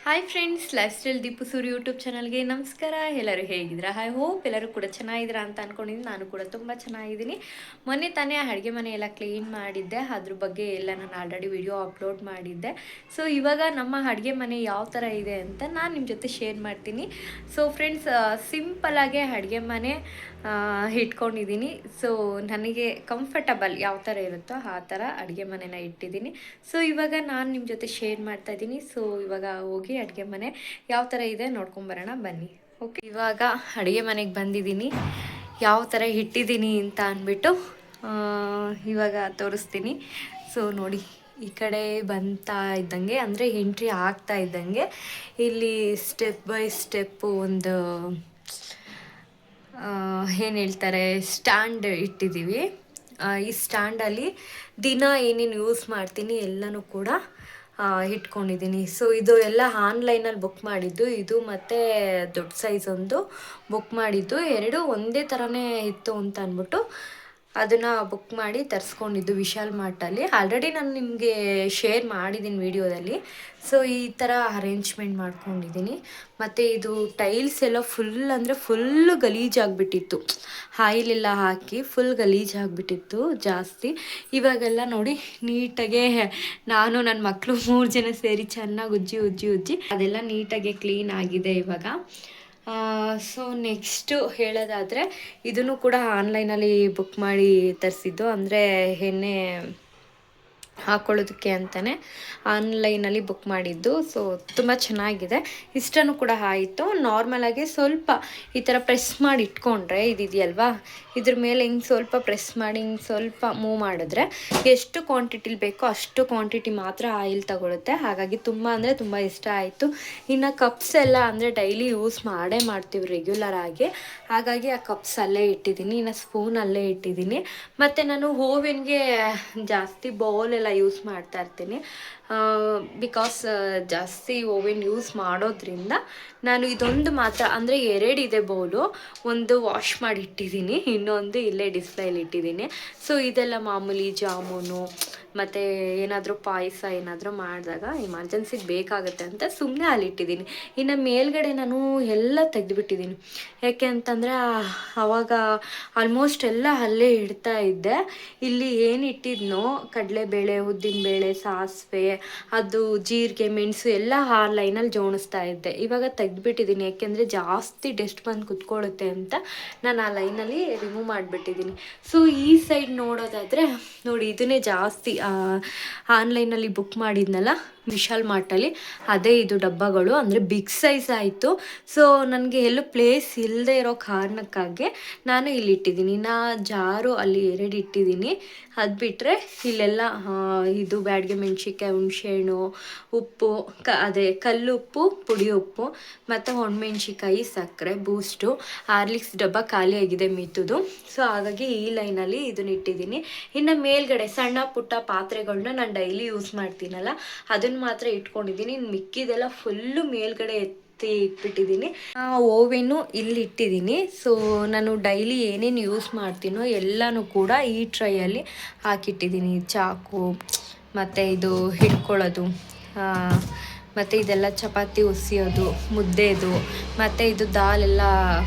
Hi friends, life style Deepu Suri YouTube ಚಾನಲ್ಗೆ ನಮಸ್ಕಾರ. ಎಲ್ಲರೂ ಹೇಗಿದ್ದೀರಾ? ಐ ಹೋಪ್ ಎಲ್ಲರೂ ಕೂಡ ಚೆನ್ನಾಗಿದ್ದೀರಾ ಅಂತ ಅಂದ್ಕೊಂಡಿದ್ದೀನಿ. ನಾನು ಕೂಡ ತುಂಬ ಚೆನ್ನಾಗಿದ್ದೀನಿ. ಮೊನ್ನೆ ತಾನೇ ಅಡುಗೆ ಮನೆ ಎಲ್ಲ ಕ್ಲೀನ್ ಮಾಡಿದ್ದೆ, ಅದ್ರ ಬಗ್ಗೆ ಎಲ್ಲ ನಾನು ಆಲ್ರೆಡಿ ವಿಡಿಯೋ ಅಪ್ಲೋಡ್ ಮಾಡಿದ್ದೆ. ಸೊ ಇವಾಗ ನಮ್ಮ ಅಡುಗೆ ಮನೆ ಯಾವ ಥರ ಇದೆ ಅಂತ ನಾನು ನಿಮ್ಮ ಜೊತೆ ಶೇರ್ ಮಾಡ್ತೀನಿ. ಸೊ ಫ್ರೆಂಡ್ಸ್, ಸಿಂಪಲಾಗೆ ಅಡುಗೆ ಮನೆ ಇಟ್ಕೊಂಡಿದ್ದೀನಿ. ಸೊ ನನಗೆ ಕಂಫರ್ಟಬಲ್ ಯಾವ ಥರ ಇರುತ್ತೋ ಆ ಥರ ಅಡುಗೆ ಮನೆನ ಇಟ್ಟಿದ್ದೀನಿ. ಸೊ ಇವಾಗ ನಾನು ನಿಮ್ಮ ಜೊತೆ ಶೇರ್ ಮಾಡ್ತಾ ಇದ್ದೀನಿ. ಸೊ ಇವಾಗ ಹೋಗಿ ಅಡುಗೆ ಮನೆ ಯಾವ ಥರ ಇದೆ ನೋಡ್ಕೊಂಬರೋಣ ಬನ್ನಿ. ಓಕೆ, ಇವಾಗ ಅಡುಗೆ ಮನೆಗೆ ಬಂದಿದ್ದೀನಿ. ಯಾವ ಥರ ಇಟ್ಟಿದ್ದೀನಿ ಅಂತ ಅಂದ್ಬಿಟ್ಟು ಇವಾಗ ತೋರಿಸ್ತೀನಿ. ಸೊ ನೋಡಿ, ಈ ಕಡೆ ಬಂತಾ ಇದ್ದಂಗೆ, ಅಂದರೆ ಎಂಟ್ರಿ ಆಗ್ತಾ ಇದ್ದಂಗೆ ಇಲ್ಲಿ ಸ್ಟೆಪ್ ಬೈ ಸ್ಟೆಪ್ಪು ಒಂದು ಏನು ಹೇಳ್ತಾರೆ, ಸ್ಟ್ಯಾಂಡ್ ಇಟ್ಟಿದ್ದೀವಿ. ಈ ಸ್ಟ್ಯಾಂಡಲ್ಲಿ ದಿನ ಏನೇನು ಯೂಸ್ ಮಾಡ್ತೀನಿ ಎಲ್ಲನೂ ಕೂಡ ಇಟ್ಕೊಂಡಿದ್ದೀನಿ. ಸೊ ಇದು ಎಲ್ಲ ಆನ್ಲೈನಲ್ಲಿ ಬುಕ್ ಮಾಡಿದ್ದು, ಇದು ಮತ್ತು ದೊಡ್ಡ ಸೈಜ್ ಒಂದು ಬುಕ್ ಮಾಡಿದ್ದು. ಎರಡೂ ಒಂದೇ ಥರನೇ ಇತ್ತು ಅಂತ ಅಂದ್ಬಿಟ್ಟು ಅದನ್ನು ಬುಕ್ ಮಾಡಿ ತರಿಸ್ಕೊಂಡಿದ್ದು ವಿಶಾಲ್ ಮಾರ್ಟಲ್ಲಿ. ಆಲ್ರೆಡಿ ನಾನು ನಿಮಗೆ ಶೇರ್ ಮಾಡಿದ್ದೀನಿ ವಿಡಿಯೋದಲ್ಲಿ. ಸೊ ಈ ಥರ ಅರೇಂಜ್ಮೆಂಟ್ ಮಾಡ್ಕೊಂಡಿದ್ದೀನಿ. ಮತ್ತು ಇದು ಟೈಲ್ಸ್ ಎಲ್ಲ ಫುಲ್ ಅಂದರೆ ಫುಲ್ಲು ಗಲೀಜಾಗಿಬಿಟ್ಟಿತ್ತು. ಆಯಿಲೆಲ್ಲ ಹಾಕಿ ಫುಲ್ ಗಲೀಜಾಗಿಬಿಟ್ಟಿತ್ತು ಜಾಸ್ತಿ. ಇವಾಗೆಲ್ಲ ನೋಡಿ ನೀಟಾಗೆ ನಾನು ನನ್ನ ಮಕ್ಕಳು 3 ಜನ ಸೇರಿ ಚೆನ್ನಾಗಿ ಉಜ್ಜಿ ಅದೆಲ್ಲ ನೀಟಾಗಿ ಕ್ಲೀನ್ ಆಗಿದೆ ಇವಾಗ. ಸೊ ನೆಕ್ಸ್ಟು ಹೇಳೋದಾದರೆ, ಇದನ್ನು ಕೂಡ ಆನ್ಲೈನಲ್ಲಿ ಬುಕ್ ಮಾಡಿ ತರಿಸಿದ್ದು. ಅಂದರೆ ಎಣ್ಣೆ ಹಾಕ್ಕೊಳ್ಳೋದಕ್ಕೆ ಅಂತಲೇ ಆನ್ಲೈನಲ್ಲಿ ಬುಕ್ ಮಾಡಿದ್ದು. ಸೊ ತುಂಬ ಚೆನ್ನಾಗಿದೆ, ಇಷ್ಟನೂ ಕೂಡ ಆಯಿತು. ನಾರ್ಮಲಾಗಿ ಸ್ವಲ್ಪ ಈ ಥರ ಪ್ರೆಸ್ ಮಾಡಿ ಇಟ್ಕೊಂಡ್ರೆ ಇದಿದೆಯಲ್ವಾ, ಇದ್ರ ಮೇಲೆ ಹಿಂಗೆ ಸ್ವಲ್ಪ ಪ್ರೆಸ್ ಮಾಡಿ ಹಿಂಗೆ ಸ್ವಲ್ಪ ಮೂವ್ ಮಾಡಿದ್ರೆ ಎಷ್ಟು ಕ್ವಾಂಟಿಟಿಲಿ ಬೇಕೋ ಅಷ್ಟು ಕ್ವಾಂಟಿಟಿ ಮಾತ್ರ ಆಯಿಲ್ ತಗೊಳುತ್ತೆ. ಹಾಗಾಗಿ ತುಂಬ ಅಂದರೆ ತುಂಬ ಇಷ್ಟ ಆಯಿತು. ಇನ್ನು ಕಪ್ಸ್ ಎಲ್ಲ ಅಂದರೆ ಡೈಲಿ ಯೂಸ್ ಮಾಡ್ತೀವಿ ರೆಗ್ಯುಲರ್ ಆಗಿ. ಹಾಗಾಗಿ ಆ ಕಪ್ಸ್ ಅಲ್ಲೇ ಇಟ್ಟಿದ್ದೀನಿ. ಇನ್ನು ಸ್ಪೂನ್ ಅಲ್ಲೇ ಇಟ್ಟಿದ್ದೀನಿ. ಮತ್ತು ನಾನು ಓವೆನ್ಗೆ ಜಾಸ್ತಿ ಬೌಲೆಲ್ಲ ಯೂಸ್ ಮಾಡ್ತಾ ಇರ್ತೀನಿ. ಬಿಕಾಸ್ ಜಾಸ್ತಿ ಓವೆನ್ ಯೂಸ್ ಮಾಡೋದ್ರಿಂದ ನಾನು ಇದೊಂದು ಮಾತ್ರ, ಅಂದರೆ 2 ಇದೆ ಬೌಲು. ಒಂದು ವಾಶ್ ಮಾಡಿ ಇಟ್ಟಿದ್ದೀನಿ, ಇನ್ನೊಂದು ಇಲ್ಲೇ ಡಿಸ್ಪ್ಲೇಲಿ ಇಟ್ಟಿದ್ದೀನಿ. ಸೊ ಇದೆಲ್ಲ ಮಾಮೂಲಿ ಜಾಮೂನು ಮತ್ತು ಏನಾದರೂ ಪಾಯಸ ಏನಾದರೂ ಮಾಡಿದಾಗ ಎಮರ್ಜೆನ್ಸಿಗೆ ಬೇಕಾಗುತ್ತೆ ಅಂತ ಸುಮ್ಮನೆ ಅಲ್ಲಿ ಇಟ್ಟಿದ್ದೀನಿ. ಇನ್ನು ಮೇಲ್ಗಡೆ ನಾನು ಎಲ್ಲ ತೆಗೆದುಬಿಟ್ಟಿದ್ದೀನಿ. ಯಾಕೆ ಅಂತಂದರೆ ಆವಾಗ ಆಲ್ಮೋಸ್ಟ್ ಎಲ್ಲ ಅಲ್ಲೇ ಇಡ್ತಾ ಇದ್ದೆ. ಇಲ್ಲಿ ಏನು ಇಟ್ಟಿದ್ನೋ ಕಡಲೆಬೇಳೆ, ಉದ್ದಿನಬೇಳೆ, ಸಾಸಿವೆ, ಅದು ಜೀರಿಗೆ, ಮೆಣಸು ಎಲ್ಲ ಆ ಲೈನಲ್ಲಿ ಜೋಣಿಸ್ತಾ ಇದ್ದೆ. ಇವಾಗ ತೆಗೆದುಬಿಟ್ಟಿದ್ದೀನಿ, ಯಾಕೆಂದರೆ ಜಾಸ್ತಿ ಡಸ್ಟ್ ಬಂದು ಕುತ್ಕೊಳ್ಳುತ್ತೆ ಅಂತ ನಾನು ಆ ಲೈನಲ್ಲಿ ರಿಮೂವ್ ಮಾಡಿಬಿಟ್ಟಿದ್ದೀನಿ. ಸೊ ಈ ಸೈಡ್ ನೋಡೋದಾದರೆ ನೋಡಿ, ಇದನ್ನೇ ಜಾಸ್ತಿ ಆನ್ಲೈನಲ್ಲಿ ಬುಕ್ ಮಾಡಿದ್ನಲ್ಲ ವಿಶಾಲ್ ಮಾರ್ಟಲ್ಲಿ, ಅದೇ ಇದು ಡಬ್ಬಗಳು. ಅಂದರೆ ಬಿಗ್ ಸೈಜ್ ಆಯಿತು. ಸೊ ನನಗೆ ಎಲ್ಲೂ ಪ್ಲೇಸ್ ಇಲ್ಲದೆ ಇರೋ ಕಾರಣಕ್ಕಾಗಿ ನಾನು ಇಲ್ಲಿ ಇಟ್ಟಿದ್ದೀನಿ. ಜಾರು ಅಲ್ಲಿ 2 ಇಟ್ಟಿದ್ದೀನಿ. ಅದು ಬಿಟ್ಟರೆ ಇಲ್ಲೆಲ್ಲ ಇದು ಬ್ಯಾಡಿಗೆ ಮೆಣಸಿನ್ಕಾಯಿ, ಹುಣಸೆಹಣ್ಣು, ಉಪ್ಪು, ಅದೇ ಕಲ್ಲುಪ್ಪು, ಪುಡಿ ಉಪ್ಪು, ಮತ್ತು ಒಣಮೆಣ್ಸಿಕಾಯಿ, ಸಕ್ಕರೆ, ಬೂಸ್ಟು, ಹಾರ್ಲಿಕ್ಸ್ ಡಬ್ಬ ಖಾಲಿಯಾಗಿದೆ ಮಿತ್ತುದು. ಸೊ ಹಾಗಾಗಿ ಈ ಲೈನಲ್ಲಿ ಇದನ್ನ ಇಟ್ಟಿದ್ದೀನಿ. ಇನ್ನು ಮೇಲ್ಗಡೆ ಸಣ್ಣ ಪುಟ್ಟ ಪಾತ್ರೆಗಳನ್ನ ನಾನು ಡೈಲಿ ಯೂಸ್ ಮಾಡ್ತೀನಲ್ಲ, ಅದನ್ನು ಮಾತ್ರ ಇಟ್ಕೊಂಡಿದ್ದೀನಿ. ಮಿಕ್ಕಿದೆಲ್ಲ ಫುಲ್ಲು ಮೇಲ್ಗಡೆ ಇಟ್ಬಿಟ್ಟಿದ್ದೀನಿ. ಓವೆನ್ನು ಇಲ್ಲಿ ಇಟ್ಟಿದ್ದೀನಿ. ಸೊ ನಾನು ಡೈಲಿ ಏನೇನು ಯೂಸ್ ಮಾಡ್ತೀನೋ ಎಲ್ಲನೂ ಕೂಡ ಈ ಟ್ರೈಯಲ್ಲಿ ಹಾಕಿಟ್ಟಿದ್ದೀನಿ. ಚಾಕು, ಮತ್ತು ಇದು ಹಿಡ್ಕೊಳ್ಳೋದು, ಮತ್ತು ಇದೆಲ್ಲ ಚಪಾತಿ ಉಸಿಯೋದು, ಮುದ್ದೆದು, ಮತ್ತು ಇದು ದಾಲೆಲ್ಲ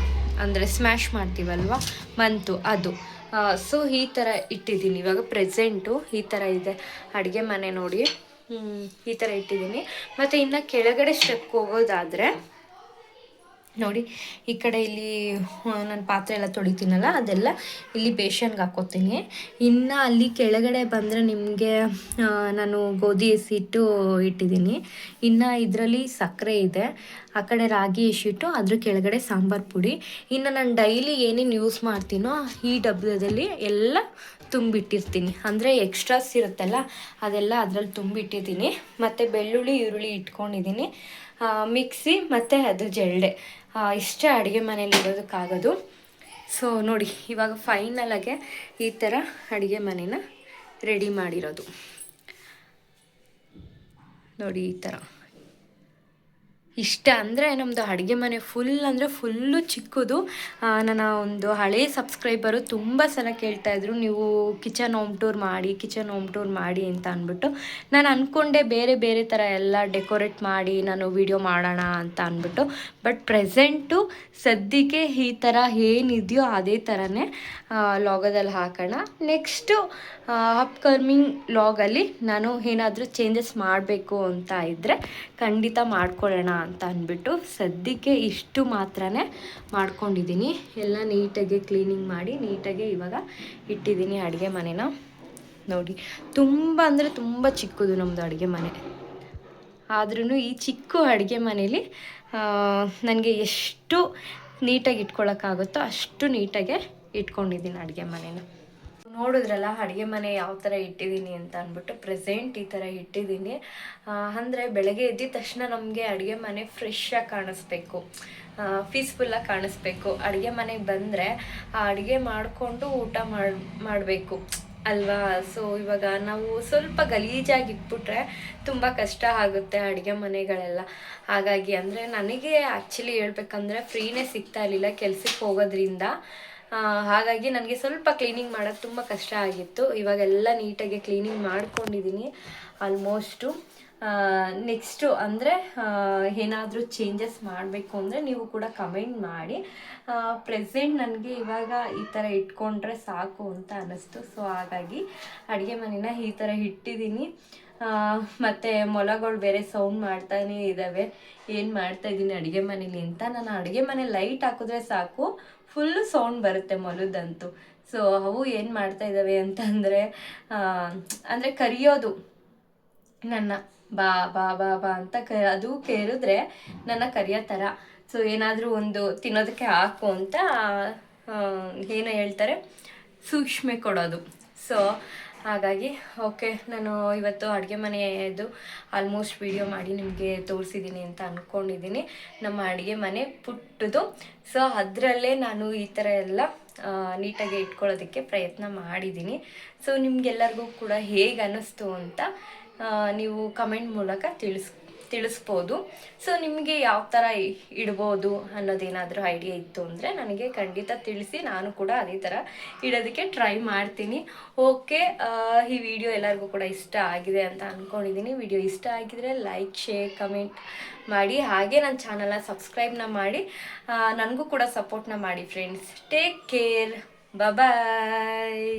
ಅಂದರೆ ಸ್ಮ್ಯಾಶ್ ಮಾಡ್ತೀವಲ್ವ ಮಂತು, ಅದು. ಸೊ ಈ ಥರ ಇಟ್ಟಿದ್ದೀನಿ. ಇವಾಗ ಪ್ರೆಸೆಂಟು ಈ ಥರ ಇದೆ ಅಡುಗೆ ಮನೆ ನೋಡಿ. ಈ ಥರ ಇಟ್ಟಿದ್ದೀನಿ. ಮತ್ತು ಇನ್ನು ಕೆಳಗಡೆ ಸ್ಟೆಪ್ಗೆ ಹೋಗೋದಾದರೆ ನೋಡಿ, ಈ ಕಡೆ ಇಲ್ಲಿ ನಾನು ಪಾತ್ರೆ ಎಲ್ಲ ತೊಳಿತೀನಲ್ಲ, ಅದೆಲ್ಲ ಇಲ್ಲಿ ಬೇಷನ್ಗೆ ಹಾಕ್ಕೋತೀನಿ. ಇನ್ನು ಅಲ್ಲಿ ಕೆಳಗಡೆ ಬಂದರೆ ನಿಮಗೆ ನಾನು ಗೋಧಿ ಹಸಿಟ್ಟು ಇಟ್ಟಿದ್ದೀನಿ. ಇನ್ನು ಇದರಲ್ಲಿ ಸಕ್ಕರೆ ಇದೆ, ಆ ಕಡೆ ರಾಗಿ ಹಸಿಟ್ಟು, ಅದ್ರ ಕೆಳಗಡೆ ಸಾಂಬಾರು ಪುಡಿ. ಇನ್ನು ನಾನು ಡೈಲಿ ಏನೇನು ಯೂಸ್ ಮಾಡ್ತೀನೋ ಈ ಡಬ್ಬದಲ್ಲಿ ಎಲ್ಲ ತುಂಬಿಟ್ಟಿರ್ತೀನಿ. ಅಂದರೆ ಎಕ್ಸ್ಟ್ರಾಸ್ ಇರುತ್ತಲ್ಲ ಅದೆಲ್ಲ ಅದರಲ್ಲಿ ತುಂಬಿಟ್ಟಿದ್ದೀನಿ. ಮತ್ತು ಬೆಳ್ಳುಳ್ಳಿ, ಈರುಳ್ಳಿ ಇಟ್ಕೊಂಡಿದ್ದೀನಿ, ಮಿಕ್ಸಿ ಮತ್ತು ಅದು ಜಲ್ಡೆ. ಇಷ್ಟೇ ಅಡುಗೆ ಮನೇಲಿ ಇರೋದಕ್ಕಾಗೋದು. ಸೊ ನೋಡಿ, ಇವಾಗ ಫೈನಲಾಗೆ ಈ ಥರ ಅಡುಗೆ ಮನೇನ ರೆಡಿ ಮಾಡಿರೋದು ನೋಡಿ. ಈ ಥರ ಇಷ್ಟ ಅಂದರೆ ನಮ್ಮದು ಅಡುಗೆ ಮನೆ ಫುಲ್ ಅಂದರೆ ಫುಲ್ಲು ಚಿಕ್ಕದು. ನನ್ನ ಒಂದು ಹಳೇ ಸಬ್ಸ್ಕ್ರೈಬರು ತುಂಬ ಸಲ ಕೇಳ್ತಾಯಿದ್ರು, ನೀವು ಕಿಚನ್ ಹೋಮ್ ಟೂರ್ ಮಾಡಿ, ಕಿಚನ್ ಹೋಮ್ ಟೂರ್ ಮಾಡಿ ಅಂತ ಅಂದ್ಬಿಟ್ಟು. ನಾನು ಅಂದ್ಕೊಂಡೆ ಬೇರೆ ಬೇರೆ ಥರ ಎಲ್ಲ ಡೆಕೋರೇಟ್ ಮಾಡಿ ನಾನು ವಿಡಿಯೋ ಮಾಡೋಣ ಅಂತ ಅಂದ್ಬಿಟ್ಟು. ಬಟ್ ಪ್ರೆಸೆಂಟು ಸದ್ಯಕ್ಕೆ ಈ ಥರ ಏನಿದೆಯೋ ಅದೇ ಥರನೇ ಲಾಗದಲ್ಲಿ ಹಾಕೋಣ. ನೆಕ್ಸ್ಟು ಅಪ್ಕಮಿಂಗ್ ಲಾಗಲ್ಲಿ ನಾನು ಏನಾದರೂ ಚೇಂಜಸ್ ಮಾಡಬೇಕು ಅಂತ ಇದ್ದರೆ ಖಂಡಿತ ಮಾಡ್ಕೊಳ್ಳೋಣ ಅಂತ ಅಂದ್ಬಿಟ್ಟು ಸದ್ಯಕ್ಕೆ ಇಷ್ಟು ಮಾತ್ರನೇ ಮಾಡ್ಕೊಂಡಿದ್ದೀನಿ. ಎಲ್ಲ ನೀಟಾಗಿ ಕ್ಲೀನಿಂಗ್ ಮಾಡಿ ನೀಟಾಗಿ ಇವಾಗ ಇಟ್ಟಿದ್ದೀನಿ ಅಡುಗೆ ಮನೆನ. ನೋಡಿ, ತುಂಬ ಅಂದರೆ ತುಂಬ ಚಿಕ್ಕದು ನಮ್ಮದು ಅಡುಗೆ ಮನೆ. ಆದ್ರೂ ಈ ಚಿಕ್ಕ ಅಡುಗೆ ಮನೇಲಿ ನನಗೆ ಎಷ್ಟು ನೀಟಾಗಿ ಇಟ್ಕೊಳ್ಳೋಕ್ಕಾಗುತ್ತೋ ಅಷ್ಟು ನೀಟಾಗೆ ಇಟ್ಕೊಂಡಿದ್ದೀನಿ ಅಡುಗೆ ಮನೇನ. ನೋಡಿದ್ರಲ್ಲ ಅಡುಗೆ ಮನೆ ಯಾವ ಥರ ಇಟ್ಟಿದ್ದೀನಿ ಅಂತ ಅಂದ್ಬಿಟ್ಟು. ಪ್ರೆಸೆಂಟ್ ಈ ಥರ ಇಟ್ಟಿದ್ದೀನಿ. ಅಂದರೆ ಬೆಳಗ್ಗೆ ಎದ್ದಿದ ತಕ್ಷಣ ನಮಗೆ ಅಡುಗೆ ಮನೆ ಫ್ರೆಶ್ಶಾಗಿ ಕಾಣಿಸ್ಬೇಕು, ಪೀಸ್ಫುಲ್ಲಾಗಿ ಕಾಣಿಸ್ಬೇಕು. ಅಡುಗೆ ಮನೆಗೆ ಬಂದರೆ ಆ ಅಡುಗೆ ಮಾಡಿಕೊಂಡು ಊಟ ಮಾಡಬೇಕು ಅಲ್ವಾ. ಸೊ ಇವಾಗ ನಾವು ಸ್ವಲ್ಪ ಗಲೀಜಾಗಿ ಇಟ್ಬಿಟ್ರೆ ತುಂಬ ಕಷ್ಟ ಆಗುತ್ತೆ ಅಡುಗೆ ಮನೆಗಳೆಲ್ಲ. ಹಾಗಾಗಿ ಅಂದರೆ ನನಗೆ ಆ್ಯಕ್ಚುಲಿ ಹೇಳ್ಬೇಕಂದ್ರೆ ಫ್ರೀನೇ ಸಿಗ್ತಾ ಇರಲಿಲ್ಲ ಕೆಲ್ಸಕ್ಕೆ ಹೋಗೋದ್ರಿಂದ. ಹಾಗಾಗಿ ನನಗೆ ಸ್ವಲ್ಪ ಕ್ಲೀನಿಂಗ್ ಮಾಡೋದು ತುಂಬ ಕಷ್ಟ ಆಗಿತ್ತು. ಇವಾಗೆಲ್ಲ ನೀಟಾಗಿ ಕ್ಲೀನಿಂಗ್ ಮಾಡ್ಕೊಂಡಿದ್ದೀನಿ ಆಲ್ಮೋಸ್ಟು. ನೆಕ್ಸ್ಟು ಅಂದರೆ ಏನಾದರೂ ಚೇಂಜಸ್ ಮಾಡಬೇಕು ಅಂದರೆ ನೀವು ಕೂಡ ಕಮೆಂಟ್ ಮಾಡಿ. ಪ್ರೆಸೆಂಟ್ ನನಗೆ ಇವಾಗ ಈ ಥರ ಇಟ್ಕೊಂಡ್ರೆ ಸಾಕು ಅಂತ ಅನ್ನಿಸ್ತು. ಸೊ ಹಾಗಾಗಿ ಅಡುಗೆ ಮನೆನ ಈ ಥರ ಇಟ್ಟಿದ್ದೀನಿ. ಮತ್ತು ಮೊಲಗಳು ಬೇರೆ ಸೌಂಡ್ ಮಾಡ್ತಾನೇ ಇದ್ದಾವೆ, ಏನು ಮಾಡ್ತಾಯಿದ್ದೀನಿ ಅಡುಗೆ ಮನೇಲಿ ಅಂತ. ನಾನು ಅಡುಗೆ ಮನೆ ಲೈಟ್ ಹಾಕಿದ್ರೆ ಸಾಕು ಫುಲ್ಲು ಸೌಂಡ್ ಬರುತ್ತೆ ಮೊಲದಂತೂ. ಸೊ ಅವು ಏನು ಮಾಡ್ತಾ ಇದ್ದಾವೆ ಅಂತಂದರೆ ಅಂದರೆ ಕರಿಯೋದು ನನ್ನ ಬಾ ಬಾ ಬಾ ಬಾ ಅಂತ ಅದು ಕೇಳಿದ್ರೆ ನನ್ನ ಕರಿಯೋ ಥರ. ಸೊ ಏನಾದರೂ ಒಂದು ತಿನ್ನೋದಕ್ಕೆ ಹಾಕು ಅಂತ ಏನು ಹೇಳ್ತಾರೆ, ಸೂಕ್ಷ್ಮೆ ಕೊಡೋದು. ಸೊ ಹಾಗಾಗಿ ಓಕೆ, ನಾನು ಇವತ್ತು ಅಡುಗೆ ಮನೆಯದು ಆಲ್ಮೋಸ್ಟ್ ವಿಡಿಯೋ ಮಾಡಿ ನಿಮಗೆ ತೋರಿಸಿದ್ದೀನಿ ಅಂತ ಅಂದ್ಕೊಂಡಿದ್ದೀನಿ. ನಮ್ಮ ಅಡುಗೆ ಮನೆ ಪುಟ್ಟದು. ಸೊ ಅದರಲ್ಲೇ ನಾನು ಈ ಥರ ಎಲ್ಲ ನೀಟಾಗಿ ಇಟ್ಕೊಳ್ಳೋದಕ್ಕೆ ಪ್ರಯತ್ನ ಮಾಡಿದ್ದೀನಿ. ಸೊ ನಿಮಗೆಲ್ಲರಿಗೂ ಕೂಡ ಹೇಗೆ ಅನ್ನಿಸ್ತು ಅಂತ ನೀವು ಕಮೆಂಟ್ ಮೂಲಕ ತಿಳಿಸ್ಬೋದು. ಸೊ ನಿಮಗೆ ಯಾವ ಥರ ಇಡ್ಬೋದು ಅನ್ನೋದೇನಾದರೂ ಐಡಿಯಾ ಇತ್ತು ಅಂದರೆ ನನಗೆ ಖಂಡಿತ ತಿಳಿಸಿ, ನಾನು ಕೂಡ ಅದೇ ಥರ ಇಡೋದಕ್ಕೆ ಟ್ರೈ ಮಾಡ್ತೀನಿ. ಓಕೆ, ಈ ವಿಡಿಯೋ ಎಲ್ಲರಿಗೂ ಕೂಡ ಇಷ್ಟ ಆಗಿದೆ ಅಂತ ಅಂದ್ಕೊಂಡಿದ್ದೀನಿ. ವಿಡಿಯೋ ಇಷ್ಟ ಆಗಿದರೆ ಲೈಕ್, ಶೇರ್, ಕಮೆಂಟ್ ಮಾಡಿ. ಹಾಗೆ ನನ್ನ ಚಾನಲ್ನ ಸಬ್ಸ್ಕ್ರೈಬ್ನ ಮಾಡಿ, ನನಗೂ ಕೂಡ ಸಪೋರ್ಟ್ನ ಮಾಡಿ ಫ್ರೆಂಡ್ಸ್. ಟೇಕ್ ಕೇರ್, ಬಾಯ್.